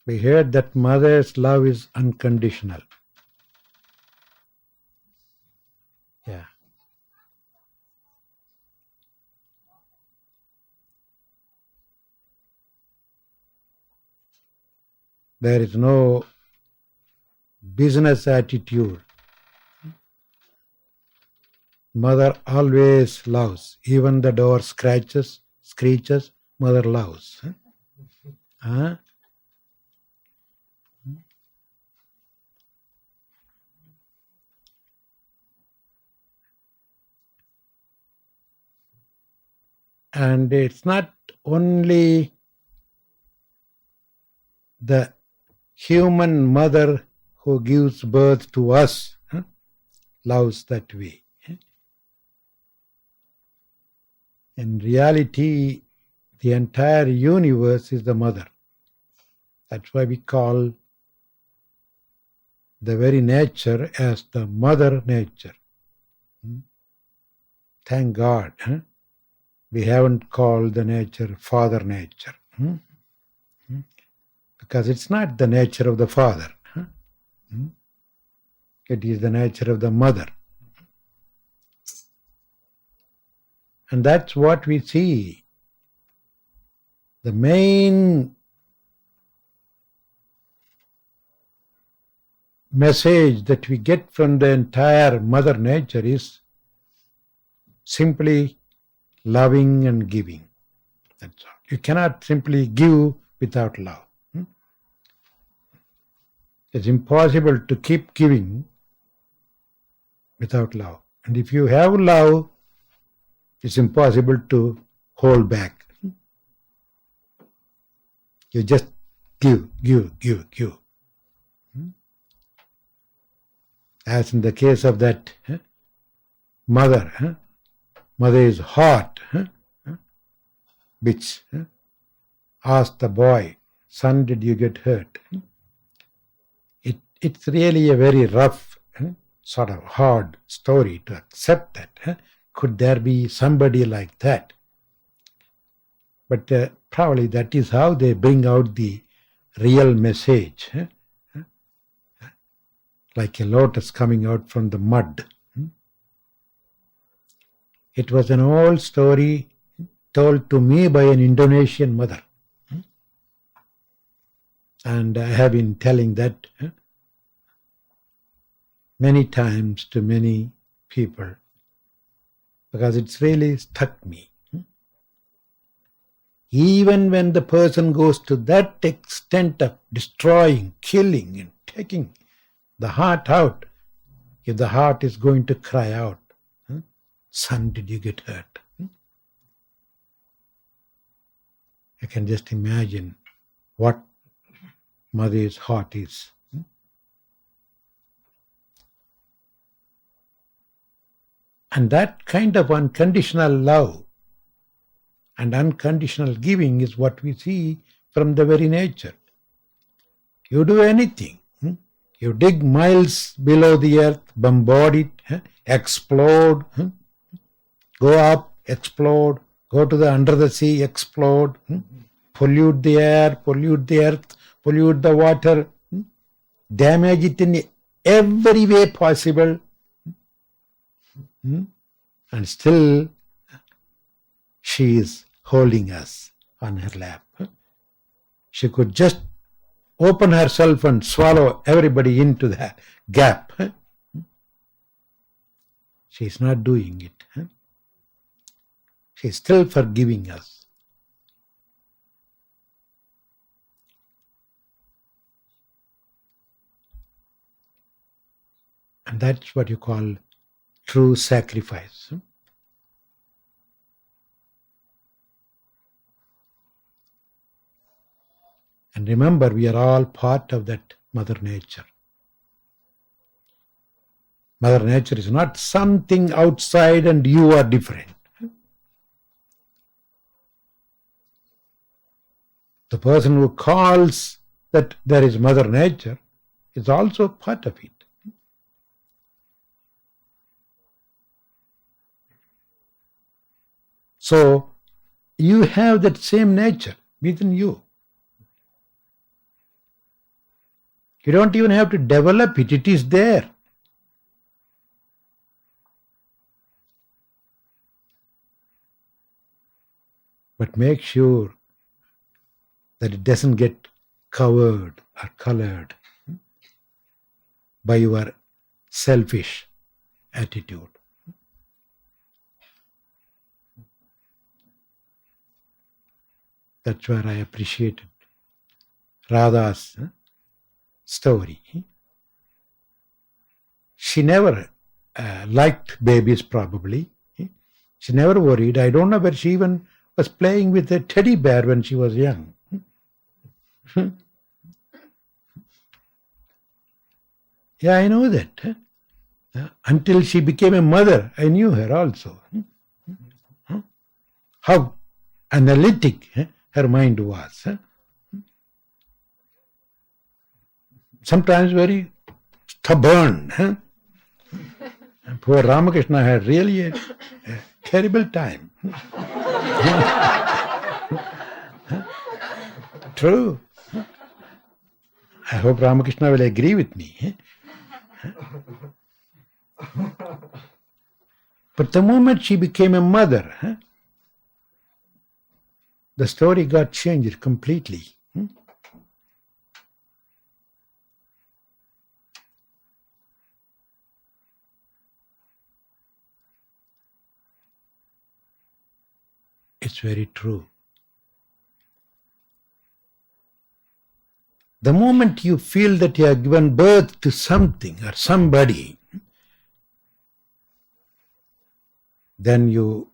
We heard that mother's love is unconditional. Yeah. There is no business attitude. Mother always loves. Even the door screeches, mother loves. Huh? And it's not only the human mother who gives birth to us loves that way. In reality, the entire universe is the mother. That's why we call the very nature as the mother nature. Thank God. We haven't called the nature father nature. Because it's not the nature of the father. It is the nature of the mother. And that's what we see. The main message that we get from the entire mother nature is simply loving and giving. That's all. You cannot simply give without love. It's impossible to keep giving without love. And if you have love, it's impossible to hold back. You just give. As in the case of that mother, mother's heart, which asked the boy, son, did you get hurt? It's really a very rough, sort of hard story to accept that. Could there be somebody like that? But probably that is how they bring out the real message. Like a lotus coming out from the mud. It was an old story told to me by an Indonesian mother. And I have been telling that many times to many people because it's really struck me. Even when the person goes to that extent of destroying, killing, and taking the heart out, if the heart is going to cry out, son, did you get hurt? I can just imagine what mother's heart is. And that kind of unconditional love and unconditional giving is what we see from the very nature. You do anything. You dig miles below the earth, bombard it, explode, go up, explode, go to the under the sea, explode, pollute the air, pollute the earth, pollute the water, damage it in every way possible. And still she is holding us on her lap. She could just open herself and swallow everybody into the gap. She is not doing it. She is still forgiving us. And that's what you call true sacrifice. And remember, we are all part of that Mother Nature. Mother Nature is not something outside and you are different. The person who calls that there is Mother Nature is also part of it. So you have that same nature within you. You don't even have to develop it, it is there. But make sure that it doesn't get covered or colored by your selfish attitude. That's where I appreciated Radha's story. She never liked babies probably. She never worried. I don't know whether she even was playing with a teddy bear when she was young. Yeah, I know that. Until she became a mother, I knew her also. How analytic her mind was. Sometimes very stubborn. Poor Ramakrishna had really a terrible time. True. I hope Ramakrishna will agree with me. But the moment she became a mother, the story got changed completely. It's very true. The moment you feel that you have given birth to something or somebody, then you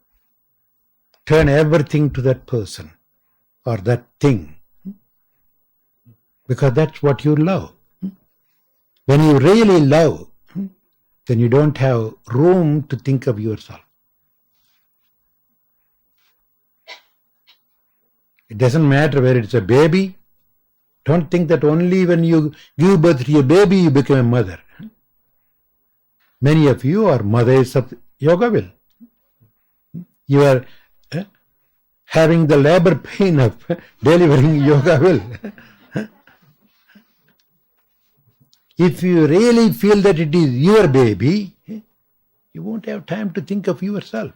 turn everything to that person or that thing, because that's what you love. When you really love, then you don't have room to think of yourself. It doesn't matter whether it's a baby. Don't think that only when you give birth to a baby you become a mother. Many of you are mothers of Yogaville. You are having the labor pain of delivering Yogaville. If you really feel that it is your baby, you won't have time to think of yourself.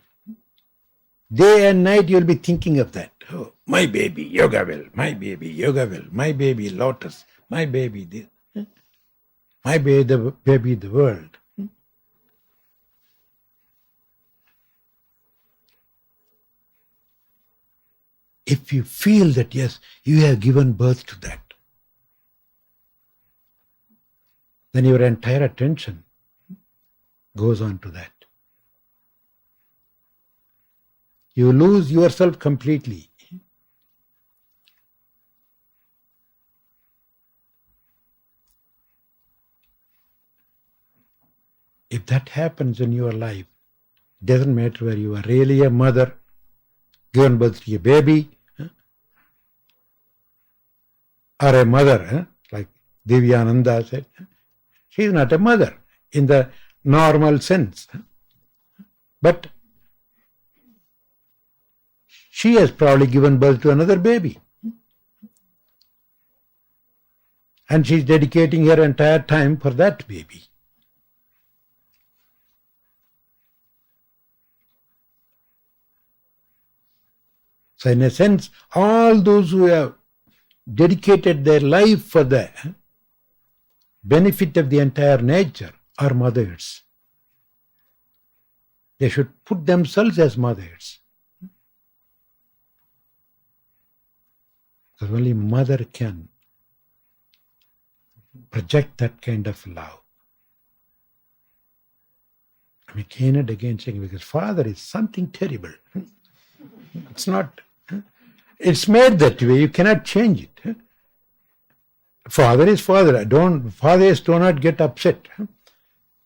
Day and night you will be thinking of that. Oh, my baby Yogaville, my baby Yogaville, my baby Lotus, my baby this, my baby the world. If you feel that yes, you have given birth to that, then your entire attention goes on to that. You lose yourself completely. If that happens in your life, it doesn't matter whether you are really a mother, given birth to a baby, or a mother, like Divyananda said. She is not a mother in the normal sense. But she has probably given birth to another baby. And she is dedicating her entire time for that baby. So in a sense, all those who have dedicated their life for the benefit of the entire nature are mothers. They should put themselves as mothers. Because only mother can project that kind of love. I'm again and again saying, because father is something terrible. It's not. It's made that way. You cannot change it. Father is father. Fathers do not get upset.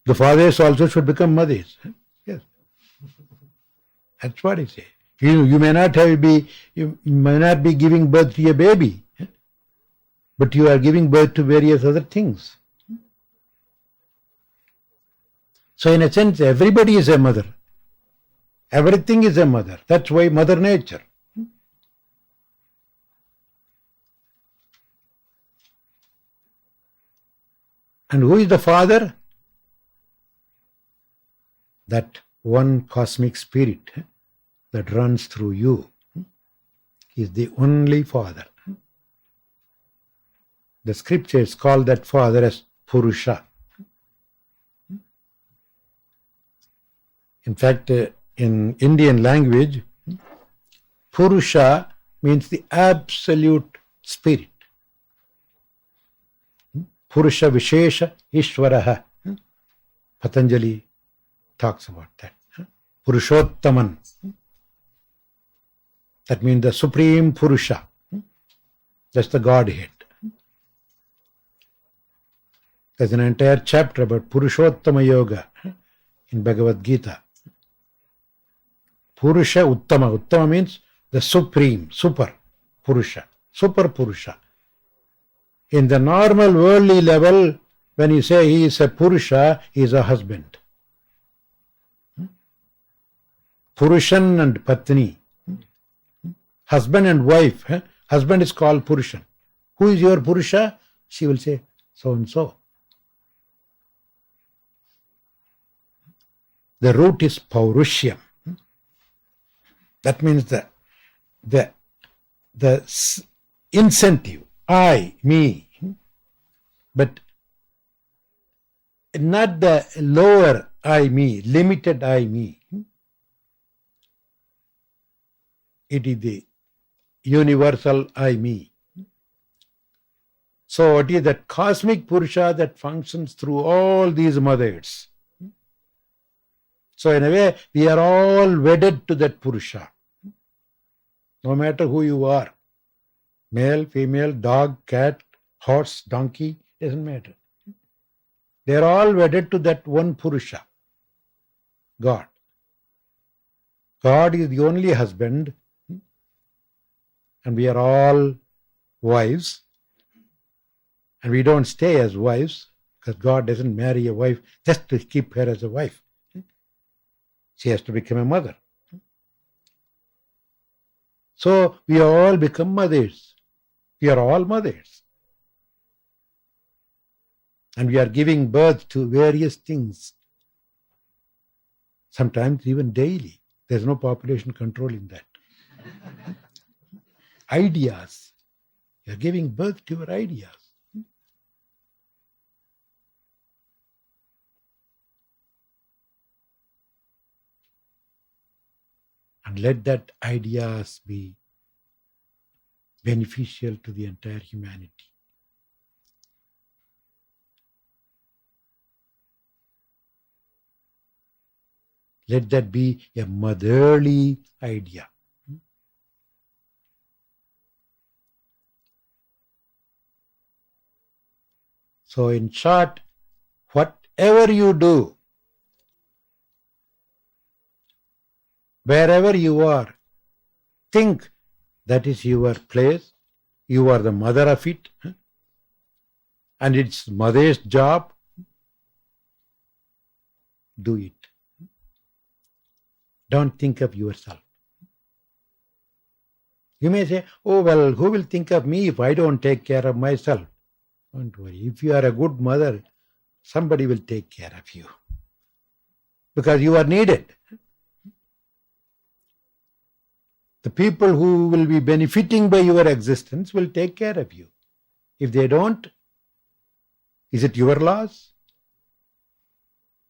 The fathers also should become mothers. Yes, that's what he says. You may not be giving birth to a baby, but you are giving birth to various other things. So in a sense, everybody is a mother. Everything is a mother. That's why Mother Nature. And who is the Father? That one cosmic spirit that runs through you is the only Father. The scriptures call that Father as Purusha. In fact, in Indian language, Purusha means the absolute spirit. Purusha Vishesha Ishvaraha. Patanjali talks about that. Purushottaman. That means the Supreme Purusha. That's the Godhead. There's an entire chapter about Purushottama Yoga in Bhagavad Gita. Purusha Uttama. Uttama means the supreme, super Purusha, super Purusha. In the normal worldly level, when you say he is a Purusha, he is a husband. Purushan and Patni. Husband and wife. Husband is called Purushan. Who is your Purusha? She will say, so and so. The root is Paurushyam. That means the incentive, I, me, but not the lower I, me, limited I, me. It is the universal I, me. So it is that cosmic Purusha that functions through all these mothers. So in a way, we are all wedded to that Purusha. No matter who you are. Male, female, dog, cat, horse, donkey, doesn't matter. They are all wedded to that one Purusha. God. God is the only husband. And we are all wives. And we don't stay as wives. Because God doesn't marry a wife just to keep her as a wife. She has to become a mother. So we all become mothers. We are all mothers. And we are giving birth to various things. Sometimes even daily. There's no population control in that. Ideas. You are giving birth to your ideas. And let that ideas be beneficial to the entire humanity. Let that be a motherly idea. So in short, whatever you do, wherever you are, think that is your place. You are the mother of it. And it's mother's job. Do it. Don't think of yourself. You may say, oh, well, who will think of me if I don't take care of myself? Don't worry. If you are a good mother, somebody will take care of you. Because you are needed. The people who will be benefiting by your existence will take care of you. If they don't, is it your loss?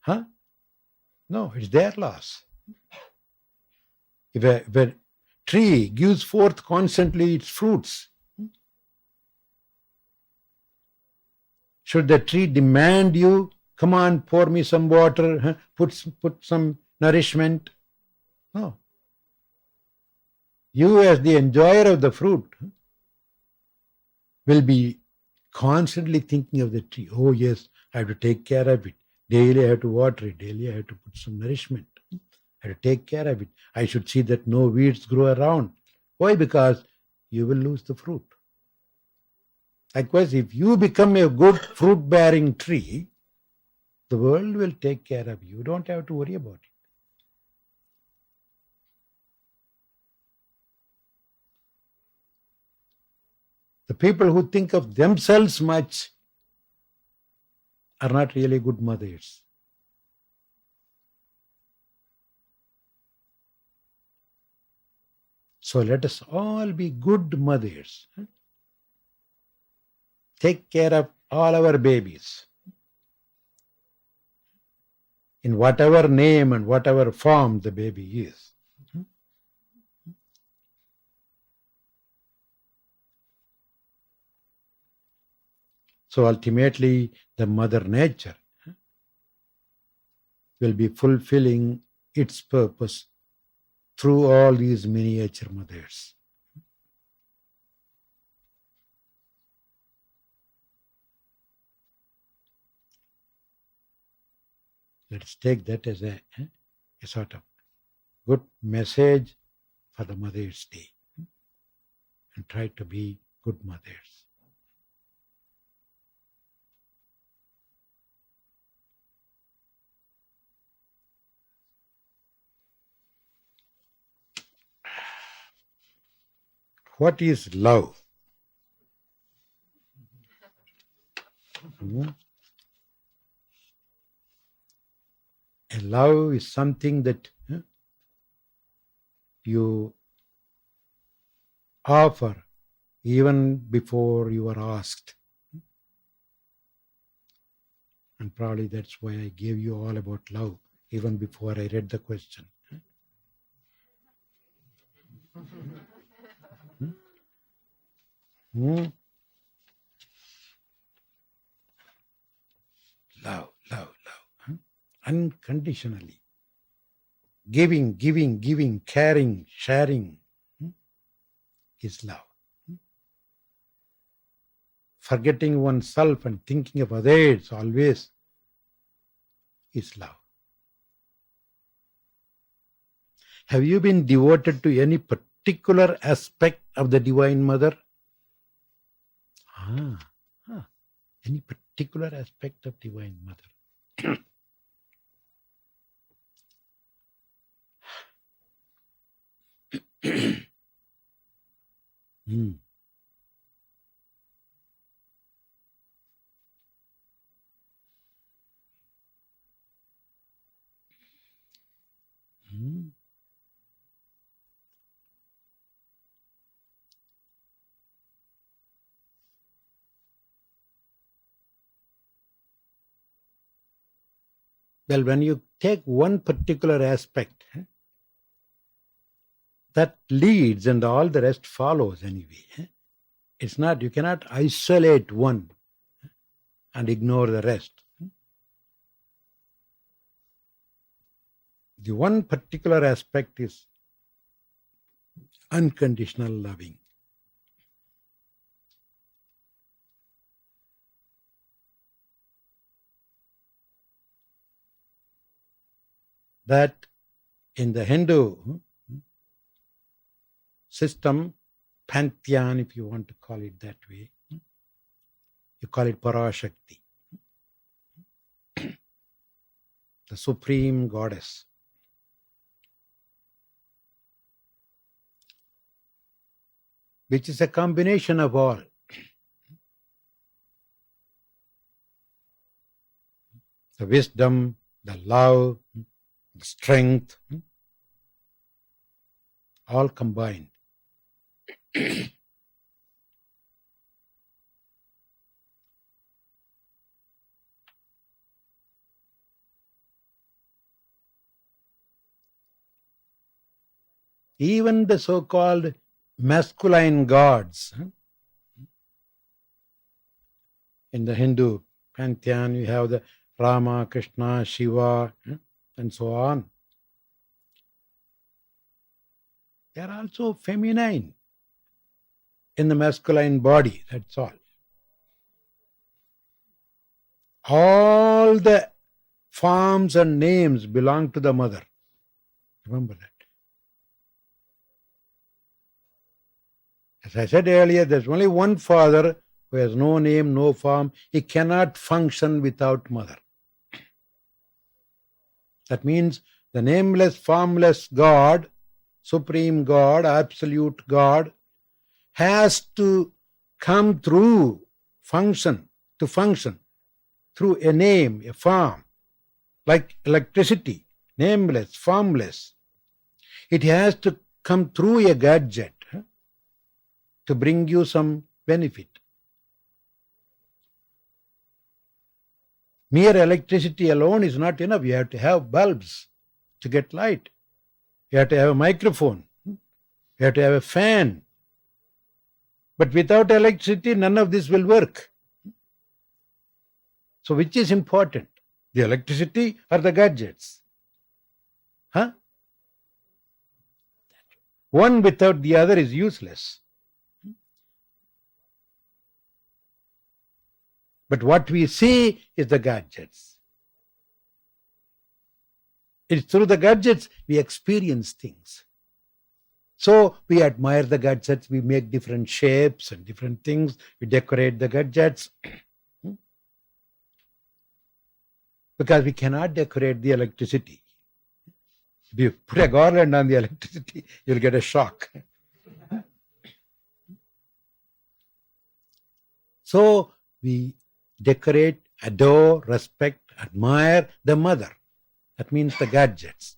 Huh? No, it's their loss. If a tree gives forth constantly its fruits, should the tree demand you, come on, pour me some water, put some nourishment? No. You as the enjoyer of the fruit will be constantly thinking of the tree. Oh yes, I have to take care of it. Daily I have to water it. Daily I have to put some nourishment. I have to take care of it. I should see that no weeds grow around. Why? Because you will lose the fruit. Likewise, if you become a good fruit-bearing tree, the world will take care of you. You don't have to worry about it. The people who think of themselves much are not really good mothers. So let us all be good mothers. Take care of all our babies in whatever name and whatever form the baby is. So ultimately, the Mother Nature will be fulfilling its purpose through all these miniature mothers. Let's take that as a sort of good message for the Mother's Day and try to be good mothers. What is love? A love is something that you offer even before you are asked. And probably that's why I gave you all about love even before I read the question. Love. Unconditionally. Giving, caring, sharing is love. Forgetting oneself and thinking of others always is love. Have you been devoted to any particular aspect of the Divine Mother? Any particular aspect of Divine Mother? Well, when you take one particular aspect, that leads and all the rest follows anyway. It's not, you cannot isolate one and ignore the rest. The one particular aspect is unconditional loving. That in the Hindu system, pantheon, if you want to call it that way, you call it Parashakti, the supreme goddess. Which is a combination of all. The wisdom, the love, the strength, all combined. Even the so-called masculine gods in the Hindu pantheon, you have the Rama, Krishna, Shiva, and so on. They are also feminine in the masculine body, that's all. All the forms and names belong to the mother. Remember that. As I said earlier, there's only one father who has no name, no form, he cannot function without mother. That means the nameless, formless God, Supreme God, Absolute God, has to come through function, through a name, a form, like electricity, nameless, formless. It has to come through a gadget to bring you some benefit. Mere electricity alone is not enough. You have to have bulbs to get light. You have to have a microphone. You have to have a fan. But without electricity, none of this will work. So which is important? The electricity or the gadgets? Huh? One without the other is useless. But what we see is the gadgets. It's through the gadgets we experience things. So we admire the gadgets, we make different shapes and different things, we decorate the gadgets. Because we cannot decorate the electricity. If you put a garland on the electricity, you'll get a shock. So we decorate, adore, respect, admire the mother. That means the gadgets.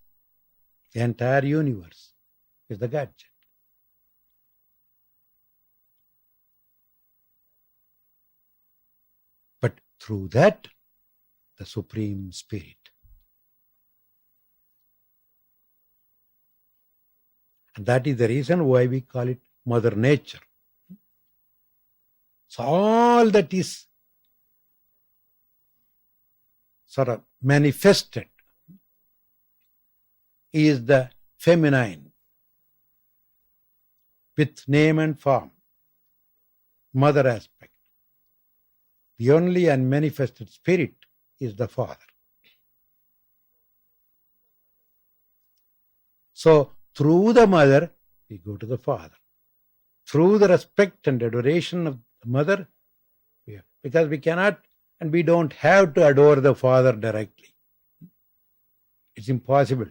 The entire universe is the gadget. But through that, the Supreme Spirit. And that is the reason why we call it Mother Nature. So all that is sort of manifested is the feminine with name and form, mother aspect. The only unmanifested spirit is the Father. So through the mother, we go to the Father. Through the respect and adoration of the mother, because we cannot and we don't have to adore the Father directly. It's impossible.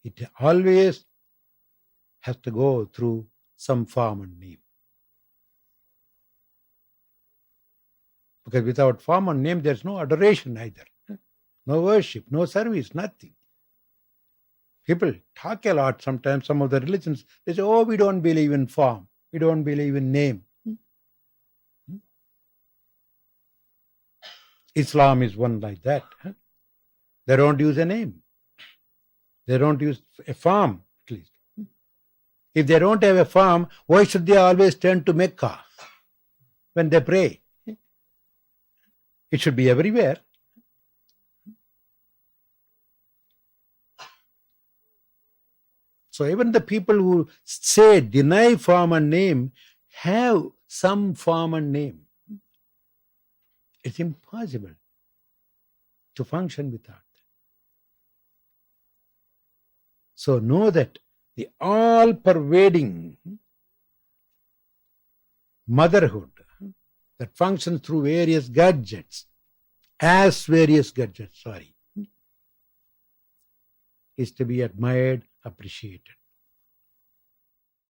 It always has to go through some form and name. Because without form and name, there's no adoration either. No worship, no service, nothing. People talk a lot sometimes, some of the religions, they say, oh, we don't believe in form, we don't believe in name. Islam is one like that. They don't use a name. They don't use a form, at least. If they don't have a form, why should they always turn to Mecca when they pray? It should be everywhere. So even the people who say deny form and name have some form and name. It's impossible to function without that. So know that the all-pervading motherhood that functions through various gadgets, is to be admired, appreciated.